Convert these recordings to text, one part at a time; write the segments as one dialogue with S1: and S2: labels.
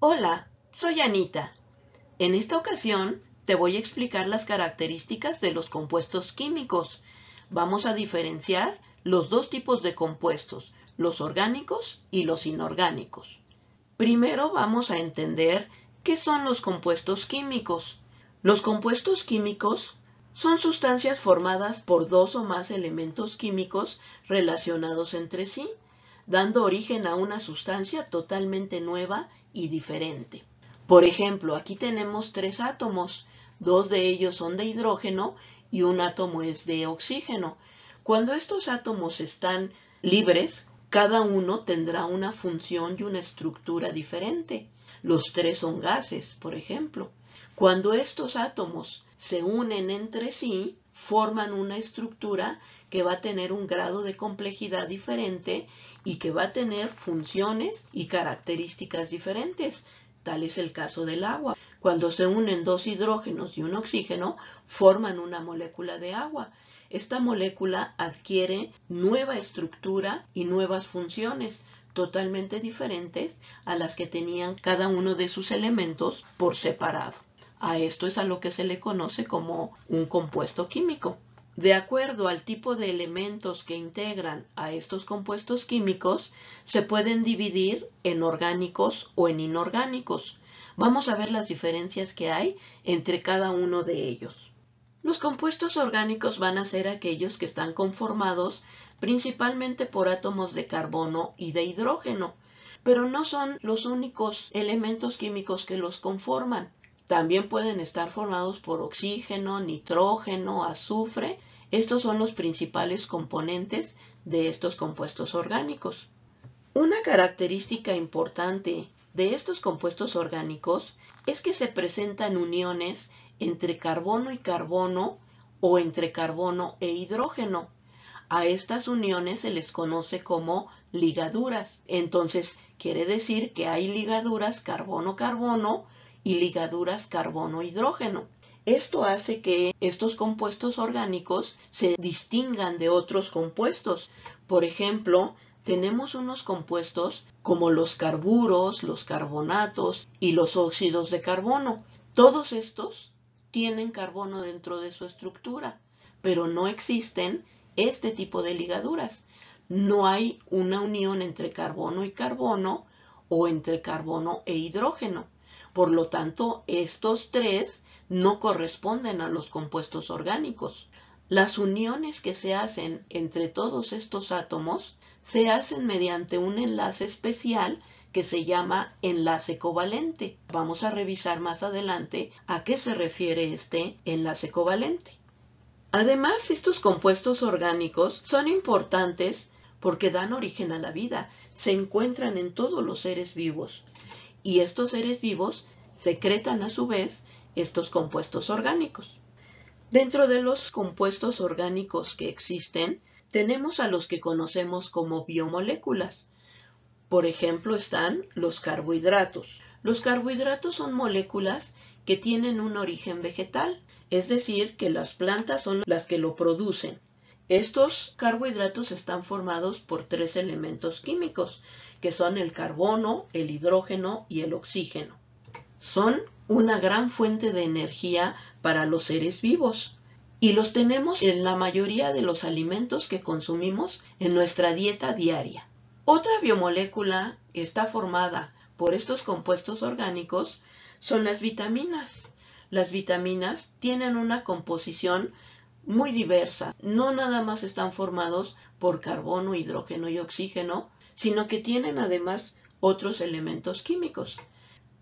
S1: Hola, soy Anita. En esta ocasión te voy a explicar las características de los compuestos químicos. Vamos a diferenciar los dos tipos de compuestos, los orgánicos y los inorgánicos. Primero vamos a entender qué son los compuestos químicos. Los compuestos químicos son sustancias formadas por dos o más elementos químicos relacionados entre sí, dando origen a una sustancia totalmente nueva y diferente. Por ejemplo, aquí tenemos tres átomos, dos de ellos son de hidrógeno y un átomo es de oxígeno. Cuando estos átomos están libres, cada uno tendrá una función y una estructura diferente. Los tres son gases, por ejemplo. Cuando estos átomos se unen entre sí, forman una estructura que va a tener un grado de complejidad diferente y que va a tener funciones y características diferentes. Tal es el caso del agua. Cuando se unen dos hidrógenos y un oxígeno, forman una molécula de agua. Esta molécula adquiere nueva estructura y nuevas funciones totalmente diferentes a las que tenían cada uno de sus elementos por separado. A esto es a lo que se le conoce como un compuesto químico. De acuerdo al tipo de elementos que integran a estos compuestos químicos, se pueden dividir en orgánicos o en inorgánicos. Vamos a ver las diferencias que hay entre cada uno de ellos. Los compuestos orgánicos van a ser aquellos que están conformados principalmente por átomos de carbono y de hidrógeno, pero no son los únicos elementos químicos que los conforman. También pueden estar formados por oxígeno, nitrógeno, azufre. Estos son los principales componentes de estos compuestos orgánicos. Una característica importante de estos compuestos orgánicos es que se presentan uniones entre carbono y carbono o entre carbono e hidrógeno. A estas uniones se les conoce como ligaduras. Entonces, quiere decir que hay ligaduras carbono-carbono y ligaduras carbono-hidrógeno. Esto hace que estos compuestos orgánicos se distingan de otros compuestos. Por ejemplo, tenemos unos compuestos como los carburos, los carbonatos y los óxidos de carbono. Todos estos tienen carbono dentro de su estructura, pero no existen este tipo de ligaduras. No hay una unión entre carbono y carbono o entre carbono e hidrógeno. Por lo tanto, estos tres no corresponden a los compuestos orgánicos. Las uniones que se hacen entre todos estos átomos se hacen mediante un enlace especial que se llama enlace covalente. Vamos a revisar más adelante a qué se refiere este enlace covalente. Además, estos compuestos orgánicos son importantes porque dan origen a la vida. Se encuentran en todos los seres vivos. Y estos seres vivos secretan a su vez estos compuestos orgánicos. Dentro de los compuestos orgánicos que existen, tenemos a los que conocemos como biomoléculas. Por ejemplo, están los carbohidratos. Los carbohidratos son moléculas que tienen un origen vegetal, es decir, que las plantas son las que lo producen. Estos carbohidratos están formados por tres elementos químicos, que son el carbono, el hidrógeno y el oxígeno. Son una gran fuente de energía para los seres vivos y los tenemos en la mayoría de los alimentos que consumimos en nuestra dieta diaria. Otra biomolécula que está formada por estos compuestos orgánicos son las vitaminas. Las vitaminas tienen una composición muy diversa. No nada más están formados por carbono, hidrógeno y oxígeno, sino que tienen además otros elementos químicos.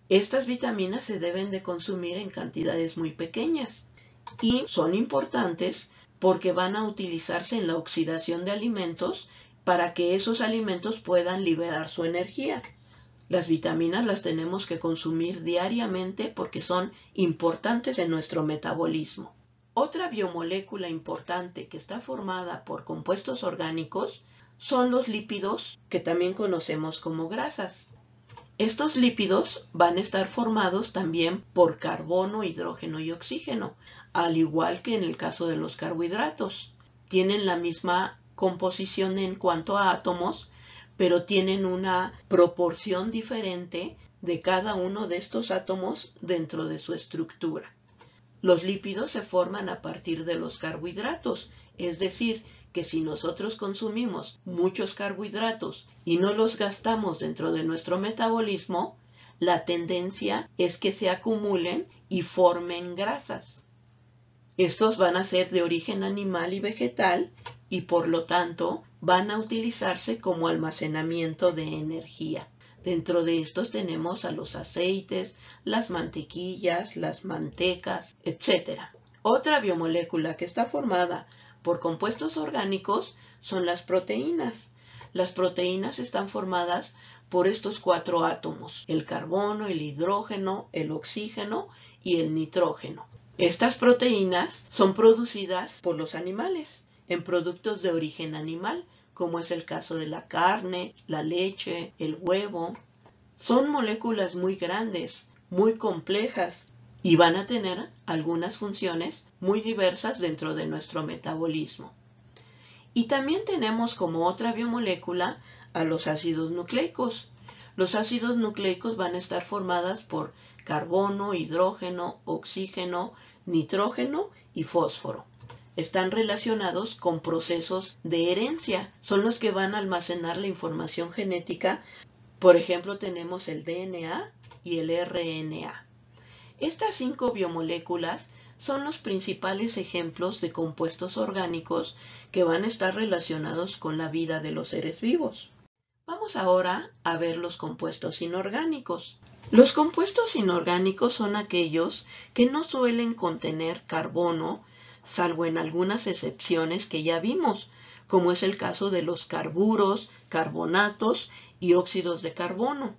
S1: Estas vitaminas se deben de consumir en cantidades muy pequeñas y son importantes porque van a utilizarse en la oxidación de alimentos para que esos alimentos puedan liberar su energía. Las vitaminas las tenemos que consumir diariamente porque son importantes en nuestro metabolismo. Otra biomolécula importante que está formada por compuestos orgánicos son los lípidos, que también conocemos como grasas. Estos lípidos van a estar formados también por carbono, hidrógeno y oxígeno, al igual que en el caso de los carbohidratos. Tienen la misma composición en cuanto a átomos, pero tienen una proporción diferente de cada uno de estos átomos dentro de su estructura. Los lípidos se forman a partir de los carbohidratos, es decir, que si nosotros consumimos muchos carbohidratos y no los gastamos dentro de nuestro metabolismo, la tendencia es que se acumulen y formen grasas. Estos van a ser de origen animal y vegetal y por lo tanto van a utilizarse como almacenamiento de energía. Dentro de estos tenemos a los aceites, las mantequillas, las mantecas, etc. Otra biomolécula que está formada por compuestos orgánicos son las proteínas. Las proteínas están formadas por estos 4 átomos: el carbono, el hidrógeno, el oxígeno y el nitrógeno. Estas proteínas son producidas por los animales en productos de origen animal, como es el caso de la carne, la leche, el huevo. Son moléculas muy grandes, muy complejas y van a tener algunas funciones muy diversas dentro de nuestro metabolismo. Y también tenemos como otra biomolécula a los ácidos nucleicos. Los ácidos nucleicos van a estar formadas por carbono, hidrógeno, oxígeno, nitrógeno y fósforo. Están relacionados con procesos de herencia. Son los que van a almacenar la información genética. Por ejemplo, tenemos el DNA y el RNA. Estas 5 biomoléculas son los principales ejemplos de compuestos orgánicos que van a estar relacionados con la vida de los seres vivos. Vamos ahora a ver los compuestos inorgánicos. Los compuestos inorgánicos son aquellos que no suelen contener carbono, salvo en algunas excepciones que ya vimos, como es el caso de los carburos, carbonatos y óxidos de carbono.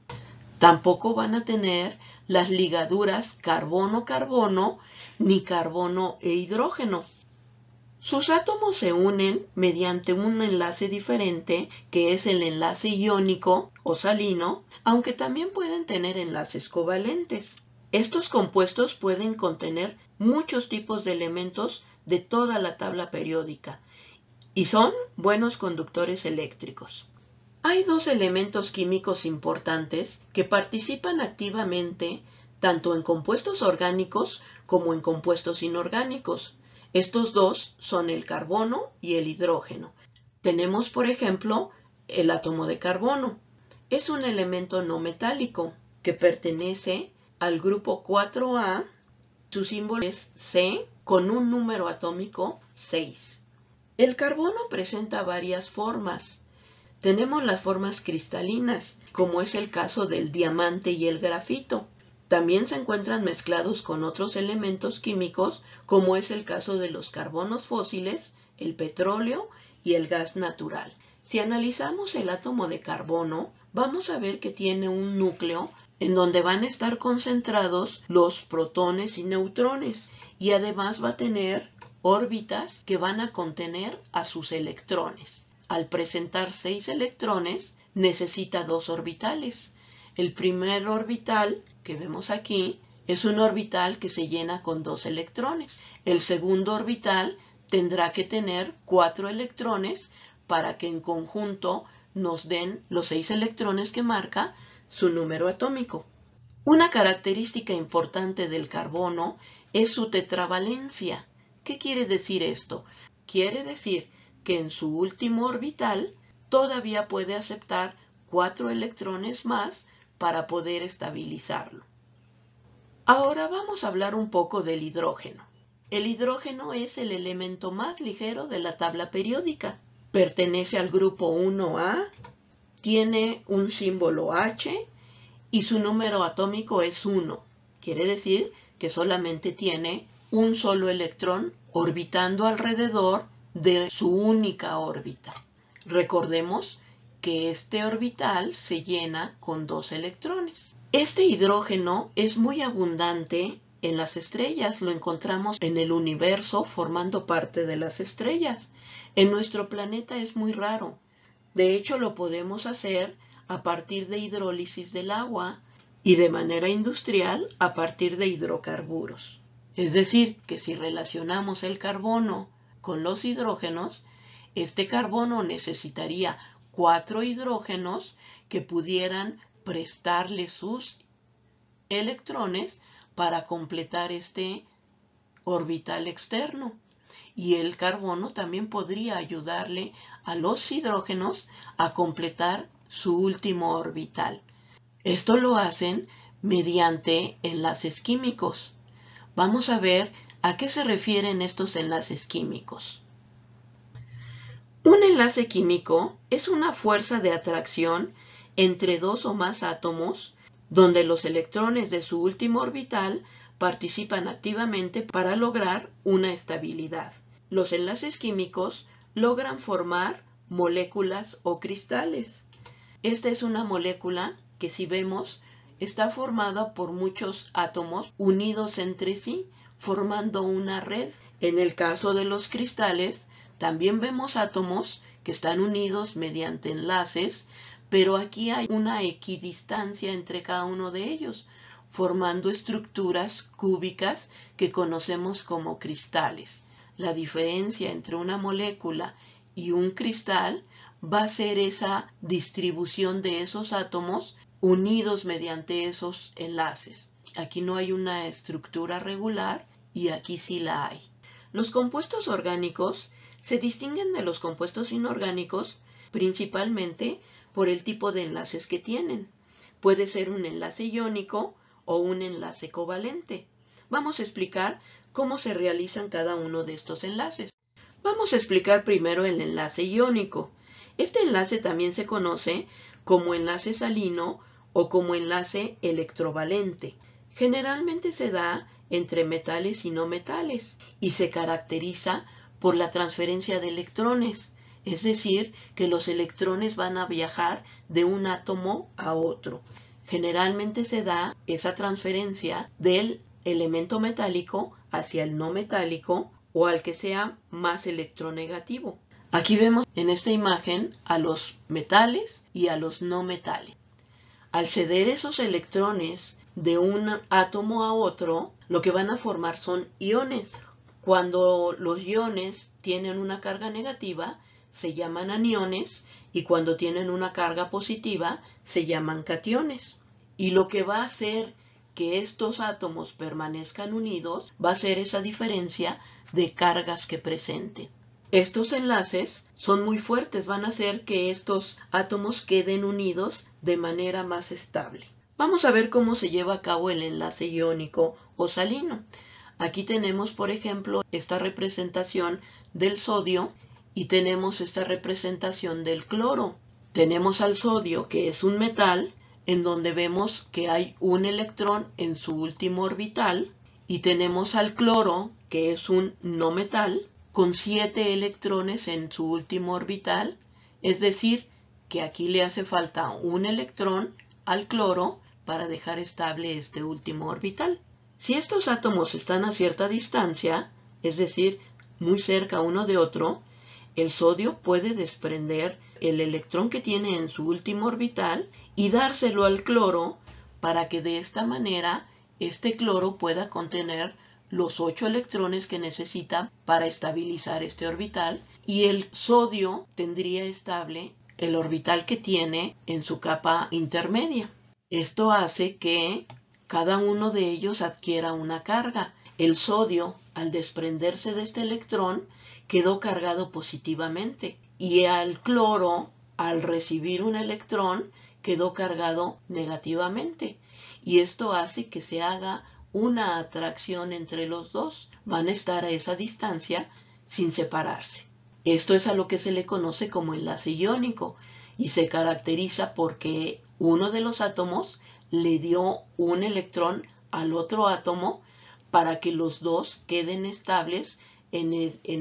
S1: Tampoco van a tener las ligaduras carbono-carbono ni carbono e hidrógeno. Sus átomos se unen mediante un enlace diferente, que es el enlace iónico o salino, aunque también pueden tener enlaces covalentes. Estos compuestos pueden contener muchos tipos de elementos de toda la tabla periódica y son buenos conductores eléctricos. Hay 2 elementos químicos importantes que participan activamente tanto en compuestos orgánicos como en compuestos inorgánicos. Estos 2 son el carbono y el hidrógeno. Tenemos, por ejemplo, el átomo de carbono. Es un elemento no metálico que pertenece al grupo 4A. Su símbolo es C con un número atómico 6. El carbono presenta varias formas. Tenemos las formas cristalinas, como es el caso del diamante y el grafito. También se encuentran mezclados con otros elementos químicos, como es el caso de los carbonos fósiles, el petróleo y el gas natural. Si analizamos el átomo de carbono, vamos a ver que tiene un núcleo en donde van a estar concentrados los protones y neutrones, y además va a tener órbitas que van a contener a sus electrones. Al presentar 6 electrones, necesita 2 orbitales. El primer orbital que vemos aquí es un orbital que se llena con 2 electrones. El segundo orbital tendrá que tener 4 electrones para que en conjunto nos den los 6 electrones que marca su número atómico. Una característica importante del carbono es su tetravalencia. ¿Qué quiere decir esto? Quiere decir que en su último orbital todavía puede aceptar 4 electrones más para poder estabilizarlo. Ahora vamos a hablar un poco del hidrógeno. El hidrógeno es el elemento más ligero de la tabla periódica. Pertenece al grupo 1A, tiene un símbolo H y su número atómico es 1. Quiere decir que solamente tiene un solo electrón orbitando alrededor de su única órbita. Recordemos que este orbital se llena con 2 electrones. Este hidrógeno es muy abundante en las estrellas. Lo encontramos en el universo formando parte de las estrellas. En nuestro planeta es muy raro. De hecho, lo podemos hacer a partir de hidrólisis del agua y de manera industrial a partir de hidrocarburos. Es decir, que si relacionamos el carbono con los hidrógenos, este carbono necesitaría 4 hidrógenos que pudieran prestarle sus electrones para completar este orbital externo. Y el carbono también podría ayudarle a los hidrógenos a completar su último orbital. Esto lo hacen mediante enlaces químicos. Vamos a ver a qué se refieren estos enlaces químicos. Un enlace químico es una fuerza de atracción entre dos o más átomos donde los electrones de su último orbital participan activamente para lograr una estabilidad. Los enlaces químicos logran formar moléculas o cristales. Esta es una molécula que, si vemos, está formada por muchos átomos unidos entre sí, formando una red. En el caso de los cristales, también vemos átomos que están unidos mediante enlaces, pero aquí hay una equidistancia entre cada uno de ellos, formando estructuras cúbicas que conocemos como cristales. La diferencia entre una molécula y un cristal va a ser esa distribución de esos átomos unidos mediante esos enlaces. Aquí no hay una estructura regular y aquí sí la hay. Los compuestos orgánicos se distinguen de los compuestos inorgánicos principalmente por el tipo de enlaces que tienen. Puede ser un enlace iónico o un enlace covalente. Vamos a explicar cómo se realizan cada uno de estos enlaces. Vamos a explicar primero el enlace iónico. Este enlace también se conoce como enlace salino o como enlace electrovalente. Generalmente se da entre metales y no metales y se caracteriza por la transferencia de electrones, es decir, que los electrones van a viajar de un átomo a otro. Generalmente se da esa transferencia del elemento metálico hacia el no metálico o al que sea más electronegativo. Aquí vemos en esta imagen a los metales y a los no metales. Al ceder esos electrones de un átomo a otro, lo que van a formar son iones. Cuando los iones tienen una carga negativa, se llaman aniones, y cuando tienen una carga positiva, se llaman cationes. Y lo que va a hacer que estos átomos permanezcan unidos va a ser esa diferencia de cargas que presenten. Estos enlaces son muy fuertes, van a hacer que estos átomos queden unidos de manera más estable. Vamos a ver cómo se lleva a cabo el enlace iónico o salino. Aquí tenemos, por ejemplo, esta representación del sodio y tenemos esta representación del cloro. Tenemos al sodio, que es un metal, en donde vemos que hay un electrón en su último orbital, y tenemos al cloro, que es un no metal, con 7 electrones en su último orbital, es decir, que aquí le hace falta un electrón al cloro para dejar estable este último orbital. Si estos átomos están a cierta distancia, es decir, muy cerca uno de otro, el sodio puede desprender el electrón que tiene en su último orbital y dárselo al cloro para que de esta manera este cloro pueda contener los 8 electrones que necesita para estabilizar este orbital, y el sodio tendría estable el orbital que tiene en su capa intermedia. Esto hace que cada uno de ellos adquiera una carga. El sodio, al desprenderse de este electrón, quedó cargado positivamente, y al cloro, al recibir un electrón, quedó cargado negativamente. Y esto hace que se haga una atracción entre los dos. Van a estar a esa distancia sin separarse. Esto es a lo que se le conoce como enlace iónico y se caracteriza porque uno de los átomos le dio un electrón al otro átomo para que los dos queden estables en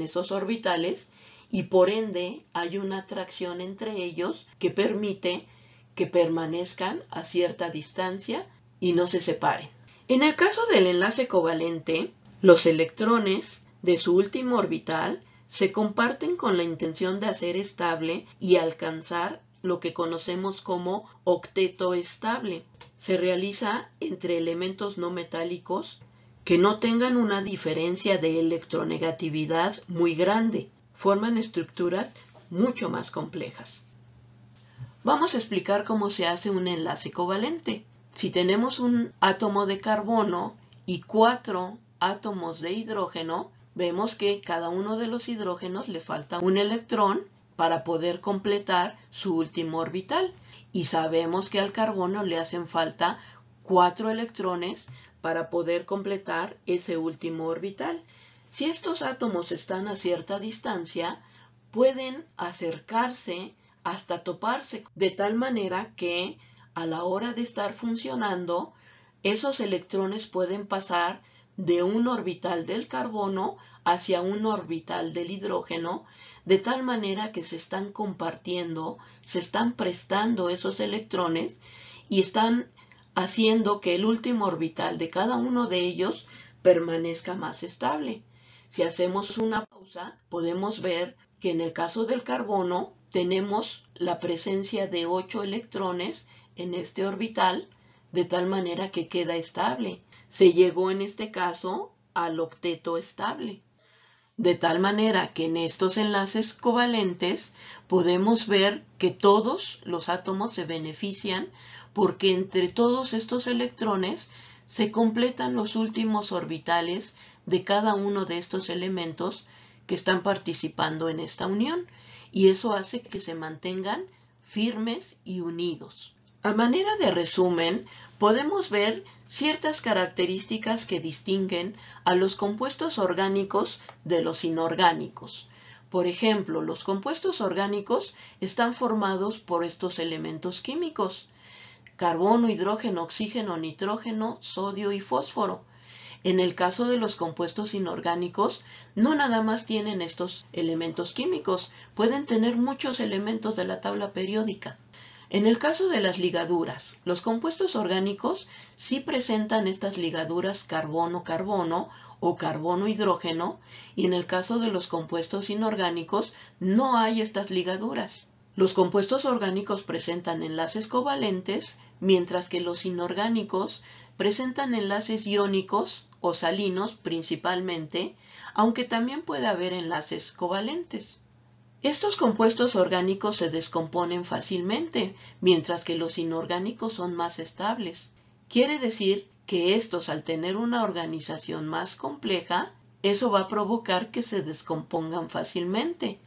S1: esos orbitales, y por ende hay una atracción entre ellos que permite que permanezcan a cierta distancia y no se separen. En el caso del enlace covalente, los electrones de su último orbital se comparten con la intención de hacer estable y alcanzar lo que conocemos como octeto estable. Se realiza entre elementos no metálicos que no tengan una diferencia de electronegatividad muy grande. Forman estructuras mucho más complejas. Vamos a explicar cómo se hace un enlace covalente. Si tenemos un átomo de carbono y 4 átomos de hidrógeno, vemos que cada uno de los hidrógenos le falta un electrón para poder completar su último orbital. Y sabemos que al carbono le hacen falta 4 electrones para poder completar ese último orbital. Si estos átomos están a cierta distancia, pueden acercarse hasta toparse, de tal manera que a la hora de estar funcionando, esos electrones pueden pasar de un orbital del carbono hacia un orbital del hidrógeno, de tal manera que se están compartiendo, se están prestando esos electrones y están haciendo que el último orbital de cada uno de ellos permanezca más estable. Si hacemos una pausa, podemos ver que en el caso del carbono tenemos la presencia de 8 electrones en este orbital, de tal manera que queda estable. Se llegó en este caso al octeto estable. De tal manera que en estos enlaces covalentes podemos ver que todos los átomos se benefician porque entre todos estos electrones se completan los últimos orbitales de cada uno de estos elementos que están participando en esta unión, y eso hace que se mantengan firmes y unidos. A manera de resumen, podemos ver ciertas características que distinguen a los compuestos orgánicos de los inorgánicos. Por ejemplo, los compuestos orgánicos están formados por estos elementos químicos: carbono, hidrógeno, oxígeno, nitrógeno, sodio y fósforo. En el caso de los compuestos inorgánicos, no nada más tienen estos elementos químicos, pueden tener muchos elementos de la tabla periódica. En el caso de las ligaduras, los compuestos orgánicos sí presentan estas ligaduras carbono-carbono o carbono-hidrógeno, y en el caso de los compuestos inorgánicos no hay estas ligaduras. Los compuestos orgánicos presentan enlaces covalentes, mientras que los inorgánicos presentan enlaces iónicos o salinos principalmente, aunque también puede haber enlaces covalentes. Estos compuestos orgánicos se descomponen fácilmente, mientras que los inorgánicos son más estables. Quiere decir que estos, al tener una organización más compleja, eso va a provocar que se descompongan fácilmente,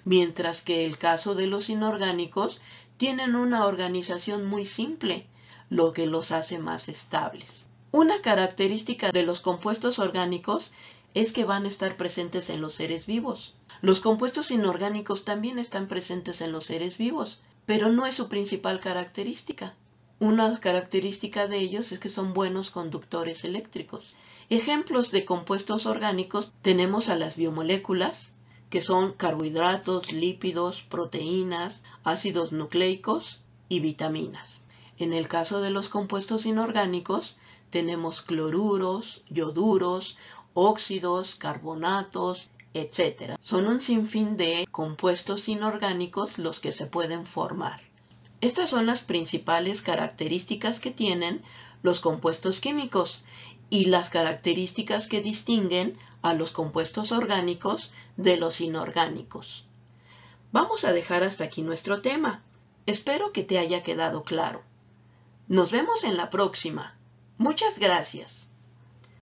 S1: mientras que el caso de los inorgánicos tienen una organización muy simple, lo que los hace más estables. Una característica de los compuestos orgánicos es que van a estar presentes en los seres vivos. Los compuestos inorgánicos también están presentes en los seres vivos, pero no es su principal característica. Una característica de ellos es que son buenos conductores eléctricos. Ejemplos de compuestos orgánicos tenemos a las biomoléculas, que son carbohidratos, lípidos, proteínas, ácidos nucleicos y vitaminas. En el caso de los compuestos inorgánicos, tenemos cloruros, ioduros, óxidos, carbonatos, etc. Son un sinfín de compuestos inorgánicos los que se pueden formar. Estas son las principales características que tienen los compuestos químicos y las características que distinguen a los compuestos orgánicos de los inorgánicos. Vamos a dejar hasta aquí nuestro tema. Espero que te haya quedado claro. Nos vemos en la próxima. Muchas gracias.